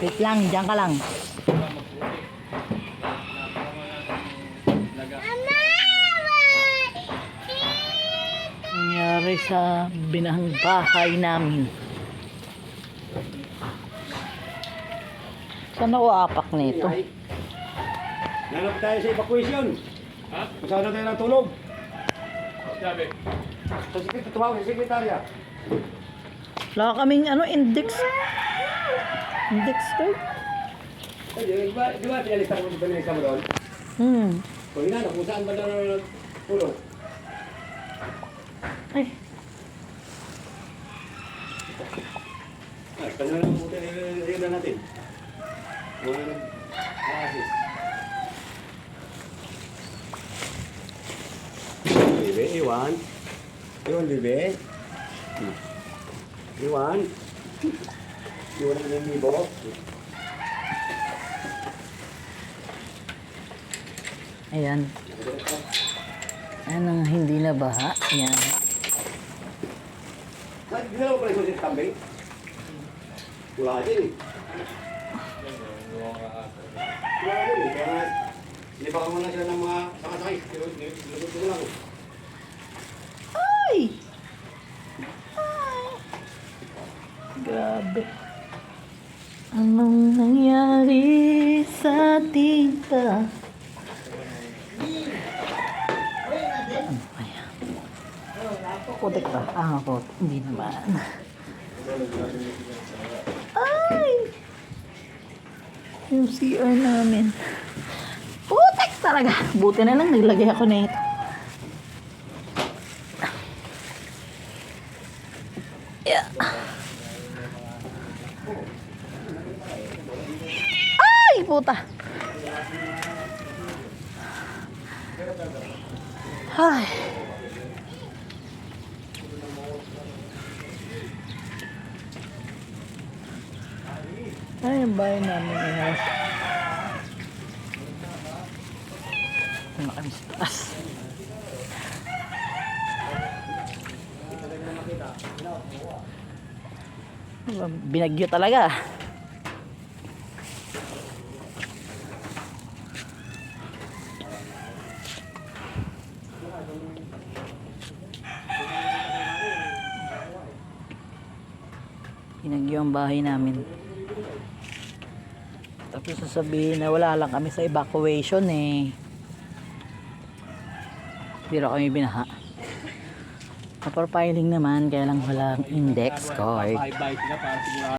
Wait lang, diyan ka lang. Nangyari sa binahang bahay namin. Saan ako apak nito? Nanap tayo sa evacuation. Ha? Masana tayo ng tulog. Sabi. Sa tumawag sa sekretarya. Wala kaming index. Index card. Ay, di ba pinalista mo doon? O hinanap kung saan ba doon tulog? Ay, Kanya lang po tayo na natin. Wala nang assist. Bebe, iwan. Iwan, bebe. Iwan. Iwan ang yung libo. ayan. Ayan ang hindi na baha. Ayan. Ginalaw ko rin sa kambing. Wala din eh. Wala din eh. Kaya lipakan mo na sila ng mga sakasakay. Nilutot ko lang. Ay! Grabe. Anong nangyari sa tita? Ano kaya? Putik ba? Ako. Hindi naman. Ay! Yung CR namin. Putik talaga. Buti na lang naglagay ako na ito. Yeah. Ay, puta. Ay. Ay, ang bahay namin ngayon. Ano kami sa taas? Binagyo talaga. Binagyo ang bahay namin. Tapos sasabihin na wala lang kami sa evacuation eh. Pero kami binaha. Paprofiling naman, kaya lang walang index card. Bye-bye sila para sigurado.